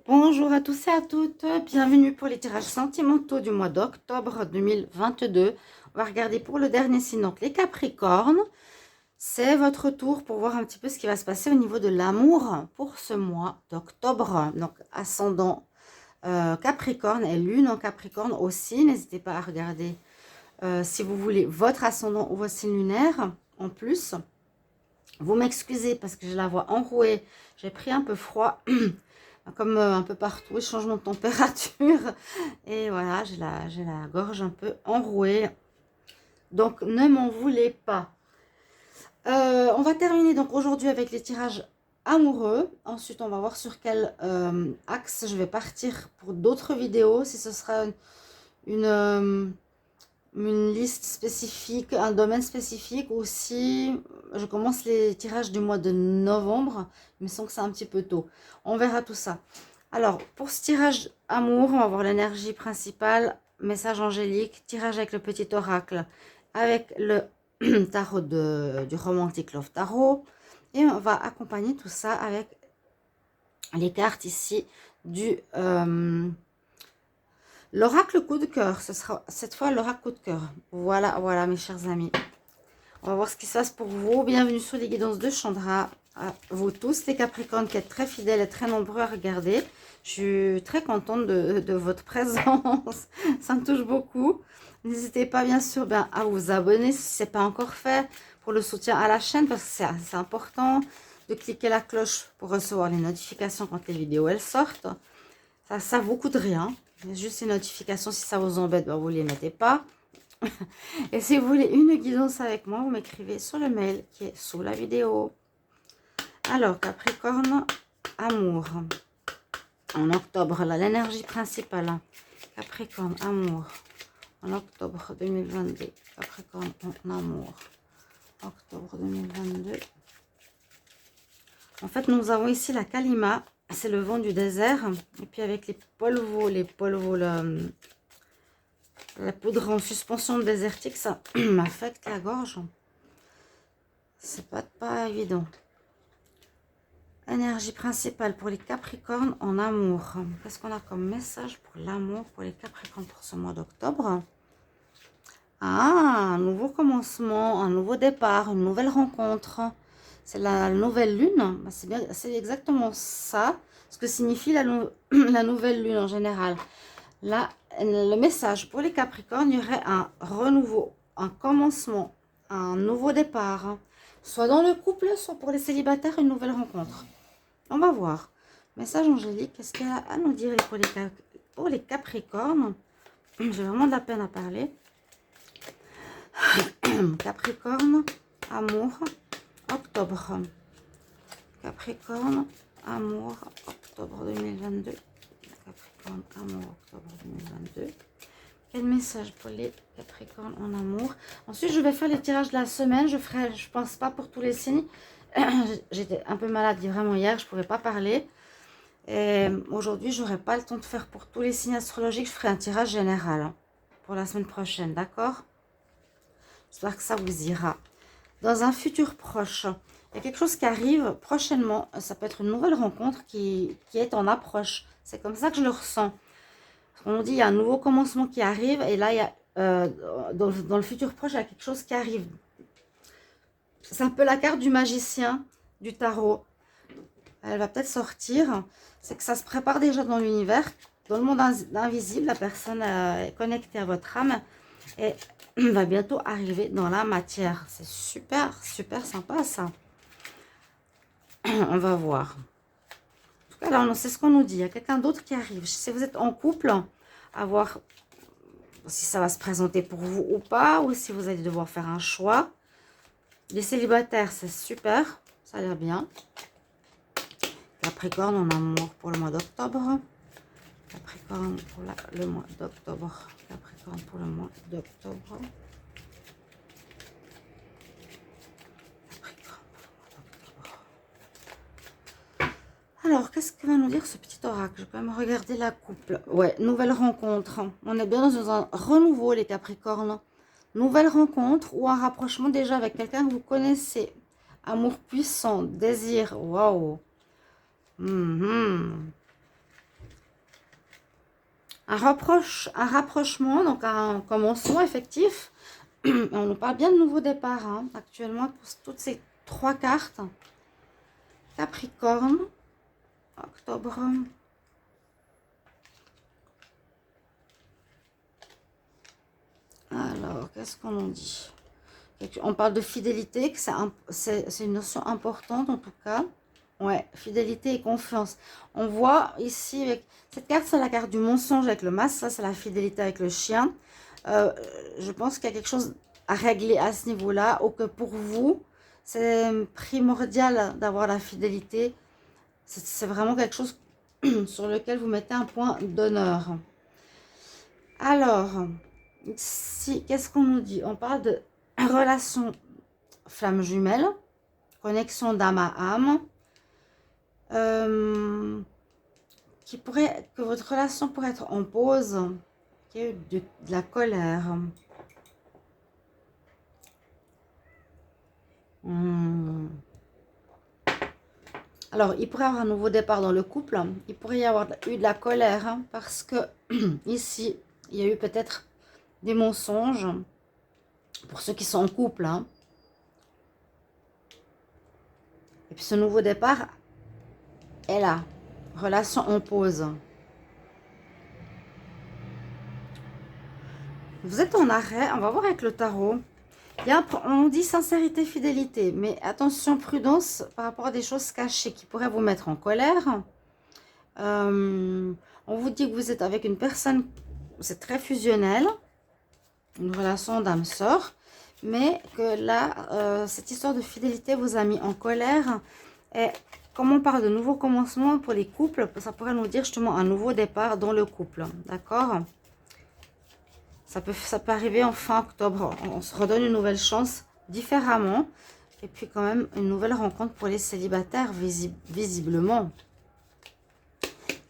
Bonjour à tous et à toutes, bienvenue pour les tirages sentimentaux du mois d'octobre 2022. On va regarder pour le dernier signe, donc les Capricornes. C'est votre tour pour voir un petit peu ce qui va se passer au niveau de l'amour pour ce mois d'octobre. Donc ascendant Capricorne et lune en Capricorne aussi. N'hésitez pas à regarder si vous voulez votre ascendant ou votre signe lunaire en plus. Vous m'excusez parce que j'ai la voix enrouée, j'ai pris un peu froid. Comme un peu partout, changement de température. Et voilà, j'ai la gorge un peu enrouée. Donc, ne m'en voulez pas. On va terminer donc aujourd'hui avec les tirages amoureux. Ensuite, on va voir sur quel axe je vais partir pour d'autres vidéos. Si ce sera une liste spécifique, un domaine spécifique, ou si je commence les tirages du mois de novembre. Il me semble que c'est un petit peu tôt. On verra tout ça. Alors, pour ce tirage amour, on va voir l'énergie principale, message angélique, tirage avec le petit oracle, avec le tarot du Romantic Love Tarot. Et on va accompagner tout ça avec les cartes ici du l'oracle coup de cœur. Ce sera cette fois l'oracle coup de cœur. Voilà, voilà mes chers amis. On va voir ce qui se passe pour vous. Bienvenue sur les guidances de Chandra. À vous tous les Capricornes qui êtes très fidèles et très nombreux à regarder. Je suis très contente de votre présence. Ça me touche beaucoup. N'hésitez pas bien sûr à vous abonner si ce n'est pas encore fait pour le soutien à la chaîne parce que c'est important de cliquer la cloche pour recevoir les notifications quand les vidéos elles sortent. Ça vous coûte rien. Juste les notifications, si ça vous embête, vous ne les mettez pas. Et si vous voulez une guidance avec moi, vous m'écrivez sur le mail qui est sous la vidéo. Alors, Capricorne, amour. En octobre, là, l'énergie principale. Capricorne, amour. En octobre 2022. Capricorne, en amour. Octobre 2022. En fait, nous avons ici la Kalima. C'est le vent du désert. Et puis avec les polvos, la poudre en suspension désertique, ça m'affecte la gorge. C'est pas évident. Énergie principale pour les Capricornes en amour. Qu'est-ce qu'on a comme message pour l'amour pour les Capricornes pour ce mois d'octobre? Ah, un nouveau commencement, un nouveau départ, une nouvelle rencontre. C'est la nouvelle lune. C'est exactement ça, ce que signifie la nouvelle lune en général. Là, le message pour les Capricornes, il y aurait un renouveau, un commencement, un nouveau départ. Soit dans le couple, soit pour les célibataires, une nouvelle rencontre. On va voir. Message angélique, qu'est-ce qu'elle a à nous dire pour les Capricornes? J'ai vraiment de la peine à parler. Capricorne, amour, octobre. Capricorne, amour, octobre 2022. Capricorne, amour, octobre 2022. Quel message pour les Capricornes en amour? Ensuite, je vais faire les tirages de la semaine. Je pense pas pour tous les signes. J'étais un peu malade vraiment hier, je ne pouvais pas parler. Et aujourd'hui, je n'aurai pas le temps de faire pour tous les signes astrologiques. Je ferai un tirage général pour la semaine prochaine, d'accord? J'espère que ça vous ira. Dans un futur proche, il y a quelque chose qui arrive prochainement. Ça peut être une nouvelle rencontre qui est en approche. C'est comme ça que je le ressens. On nous dit il y a un nouveau commencement qui arrive. Et là, il y a, dans le futur proche, il y a quelque chose qui arrive. C'est un peu la carte du magicien, du tarot. Elle va peut-être sortir. C'est que ça se prépare déjà dans l'univers. Dans le monde invisible, la personne est connectée à votre âme. Et va bientôt arriver dans la matière. C'est super, super sympa ça. On va voir. En tout cas, là, c'est ce qu'on nous dit. Il y a quelqu'un d'autre qui arrive. Si vous êtes en couple, à voir si ça va se présenter pour vous ou pas. Ou si vous allez devoir faire un choix. Les célibataires, c'est super. Ça a l'air bien. Capricorne en amour pour le mois d'octobre. Capricorne pour le mois d'octobre. Capricorne pour le mois d'octobre. Alors, qu'est-ce que va nous dire ce petit oracle? Je vais quand même regarder la couple. Ouais, nouvelle rencontre. On est bien dans un renouveau, les Capricornes. Nouvelle rencontre ou un rapprochement déjà avec quelqu'un que vous connaissez. Amour puissant, désir. Waouh. un rapprochement, donc un commencement effectif. On nous parle bien de nouveau départ, hein, actuellement, pour toutes ces 3 cartes. Capricorne, octobre. Alors, qu'est-ce qu'on nous dit? On parle de fidélité, que c'est une notion importante en tout cas. Ouais, fidélité et confiance. On voit ici, avec cette carte, c'est la carte du mensonge avec le masque. Ça, c'est la fidélité avec le chien. Je pense qu'il y a quelque chose à régler à ce niveau-là, ou que pour vous, c'est primordial d'avoir la fidélité. C'est vraiment quelque chose sur lequel vous mettez un point d'honneur. Alors, ici, qu'est-ce qu'on nous dit? On parle de relation flamme jumelle, connexion d'âme à âme, que votre relation pourrait être en pause, okay, de la colère. Alors, il pourrait y avoir un nouveau départ dans le couple. Il pourrait y avoir eu de la colère, hein, parce que ici, il y a eu peut-être des mensonges pour ceux qui sont en couple. Hein. Et puis ce nouveau départ est là. Relation en pause. Vous êtes en arrêt. On va voir avec le tarot. On dit sincérité, fidélité. Mais attention, prudence par rapport à des choses cachées qui pourraient vous mettre en colère. On vous dit que vous êtes avec une personne, c'est très fusionnel. Une relation d'âme-sœur. Mais que là, cette histoire de fidélité vous a mis en colère. Et comme on parle de nouveau commencement pour les couples, ça pourrait nous dire justement un nouveau départ dans le couple. D'accord? Ça peut arriver en fin octobre. On se redonne une nouvelle chance différemment. Et puis quand même une nouvelle rencontre pour les célibataires, visiblement.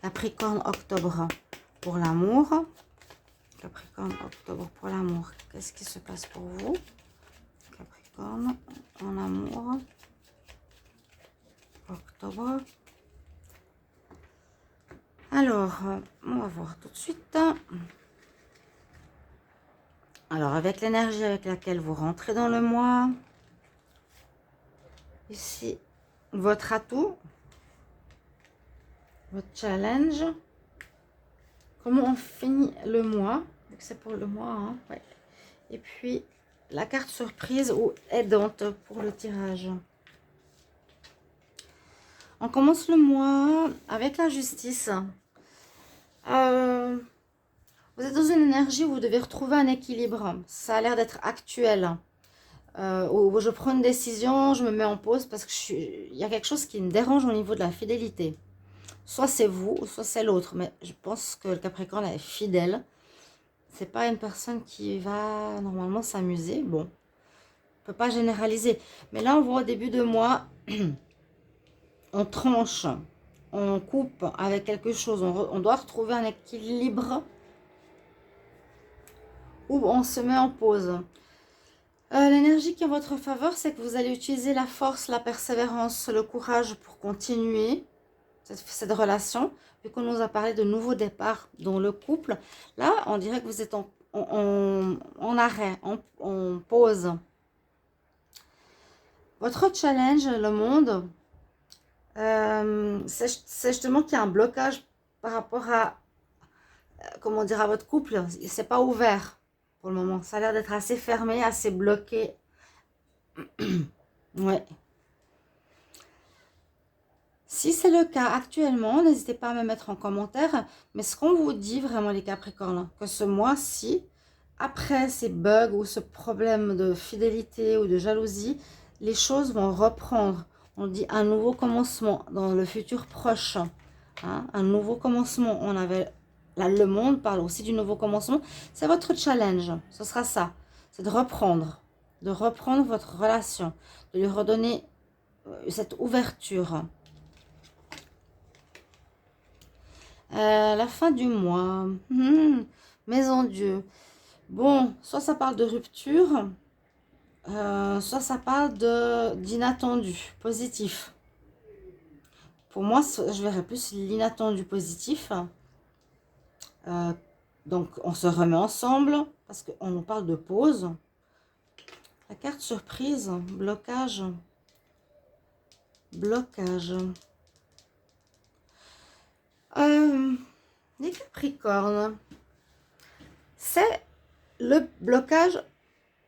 Capricorne, octobre pour l'amour. Capricorne, octobre pour l'amour. Qu'est-ce qui se passe pour vous? Capricorne, en amour. Octobre. Alors, on va voir tout de suite. Alors, avec l'énergie avec laquelle vous rentrez dans le mois. Ici, votre atout. Votre challenge. Comment on finit le mois. C'est pour le mois. Hein, ouais. Et puis, la carte surprise ou aidante pour le tirage. On commence le mois avec la justice. Vous êtes dans une énergie où vous devez retrouver un équilibre. Ça a l'air d'être actuel. Où je prends une décision, je me mets en pause parce que il y a quelque chose qui me dérange au niveau de la fidélité. Soit c'est vous, soit c'est l'autre. Mais je pense que le Capricorne est fidèle. C'est pas une personne qui va normalement s'amuser. Bon, on peut pas généraliser. Mais là, on voit au début de mois, on tranche, on coupe avec quelque chose. On doit retrouver un équilibre où on se met en pause. L'énergie qui est en votre faveur, c'est que vous allez utiliser la force, la persévérance, le courage pour continuer cette relation. Vu qu'on nous a parlé de nouveaux départs dans le couple, là, on dirait que vous êtes en arrêt, en pause. Votre challenge, le monde, c'est justement qu'il y a un blocage par rapport à, comment dire, à votre couple. C'est pas ouvert. Pour le moment, ça a l'air d'être assez fermé, assez bloqué. Ouais. Si c'est le cas actuellement, n'hésitez pas à me mettre en commentaire. Mais ce qu'on vous dit vraiment les Capricornes, que ce mois-ci, après ces bugs ou ce problème de fidélité ou de jalousie, les choses vont reprendre. On dit un nouveau commencement dans le futur proche. Hein, un nouveau commencement. On avait... Là, le monde parle aussi du nouveau commencement. C'est votre challenge. Ce sera ça. C'est de reprendre votre relation. De lui redonner cette ouverture. La fin du mois. Maison Dieu. Bon, soit ça parle de rupture. Soit ça parle d'inattendu, positif. Pour moi, je verrais plus l'inattendu positif. Donc, on se remet ensemble parce qu'on nous parle de pause. La carte surprise, blocage. Blocage. Les Capricornes, c'est le blocage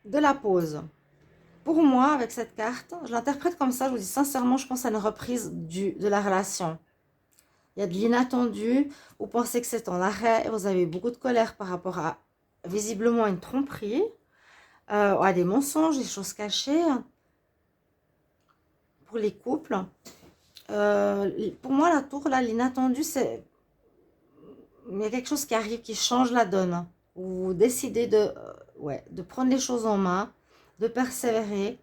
de la pause. Pour moi, avec cette carte, je l'interprète comme ça, je vous dis sincèrement, je pense à une reprise de la relation. Il y a de l'inattendu, vous pensez que c'est en arrêt, vous avez beaucoup de colère par rapport à, visiblement, une tromperie, à des mensonges, des choses cachées. Pour les couples, pour moi, la tour, là, l'inattendu, c'est... Il y a quelque chose qui arrive, qui change la donne. Vous décidez de prendre les choses en main, de persévérer,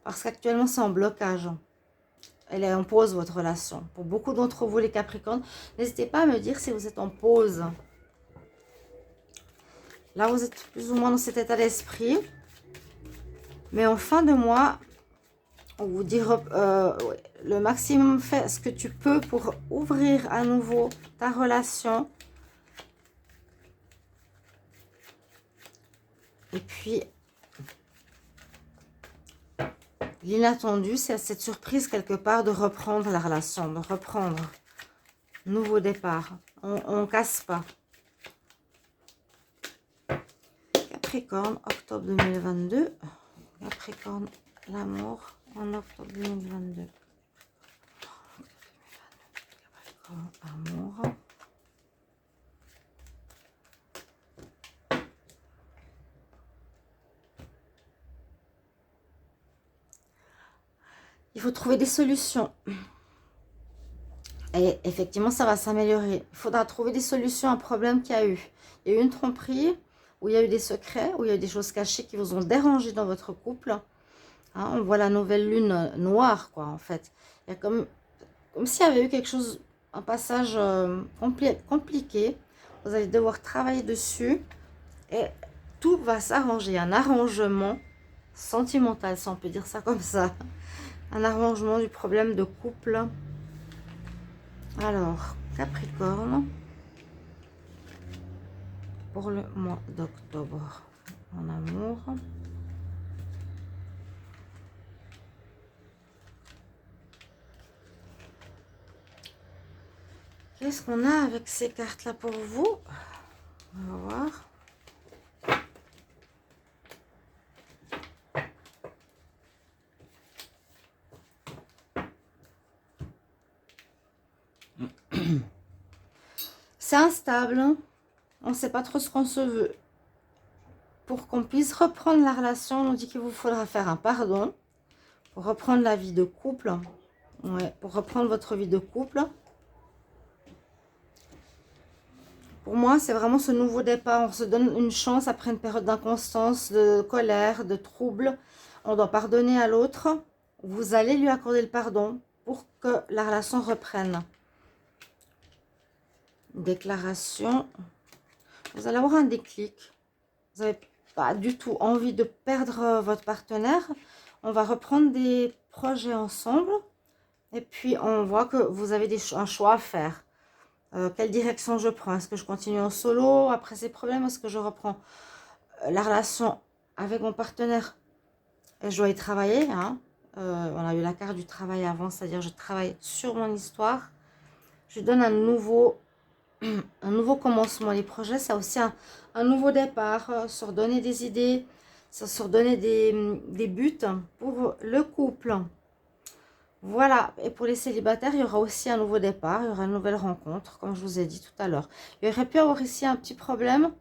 parce qu'actuellement, c'est en blocage. Elle est en pause, votre relation. Pour beaucoup d'entre vous, les Capricornes, n'hésitez pas à me dire si vous êtes en pause. Là, vous êtes plus ou moins dans cet état d'esprit. Mais en fin de mois, on vous dit le maximum, fais ce que tu peux pour ouvrir à nouveau ta relation. Et puis, l'inattendu, c'est cette surprise quelque part de reprendre la relation, de reprendre. Nouveau départ. On ne casse pas. Capricorne, octobre 2022. Capricorne, l'amour en octobre 2022. Capricorne, amour. Il faut trouver des solutions. Et effectivement, ça va s'améliorer. Il faudra trouver des solutions à un problème qu'il y a eu. Il y a eu une tromperie, où il y a eu des secrets, où il y a eu des choses cachées qui vous ont dérangé dans votre couple. Hein, on voit la nouvelle lune noire, quoi, en fait. Il y a comme s'il y avait eu quelque chose, un passage compliqué. Vous allez devoir travailler dessus. Et tout va s'arranger. Un arrangement sentimental, si on peut dire ça comme ça. Un arrangement du problème de couple. Alors, Capricorne, pour le mois d'octobre, en amour. Qu'est-ce qu'on a avec ces cartes-là pour vous? On va voir. C'est instable. On ne sait pas trop ce qu'on se veut. Pour qu'on puisse reprendre la relation, on nous dit qu'il vous faudra faire un pardon. Pour reprendre la vie de couple. Ouais, pour reprendre votre vie de couple. Pour moi, c'est vraiment ce nouveau départ. On se donne une chance après une période d'inconstance, de colère, de trouble. On doit pardonner à l'autre. Vous allez lui accorder le pardon pour que la relation reprenne. Déclaration. Vous allez avoir un déclic. Vous n'avez pas du tout envie de perdre votre partenaire. On va reprendre des projets ensemble. Et puis, on voit que vous avez un choix à faire. Quelle direction je prends? Est-ce que je continue en solo après ces problèmes? Est-ce que je reprends la relation avec mon partenaire? Et je dois y travailler. Hein. On a eu la carte du travail avant, c'est-à-dire je travaille sur mon histoire. Je donne un nouveau commencement. Les projets, c'est aussi un nouveau départ, se redonner des idées, se redonner des buts pour le couple. Voilà, et pour les célibataires, il y aura aussi un nouveau départ, il y aura une nouvelle rencontre, comme je vous ai dit tout à l'heure. Il y aurait pu avoir ici un petit problème,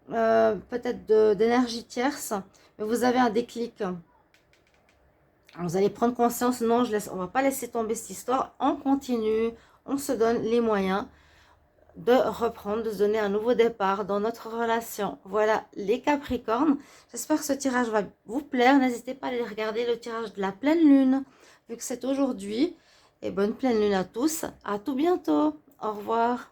peut-être d'énergie tierce, mais vous avez un déclic. Vous allez prendre conscience, non, on ne va pas laisser tomber cette histoire, on continue, on se donne les moyens de reprendre, de se donner un nouveau départ dans notre relation. Voilà les Capricornes. J'espère que ce tirage va vous plaire. N'hésitez pas à aller regarder le tirage de la pleine lune, vu que c'est aujourd'hui. Et bonne pleine lune à tous. À tout bientôt. Au revoir.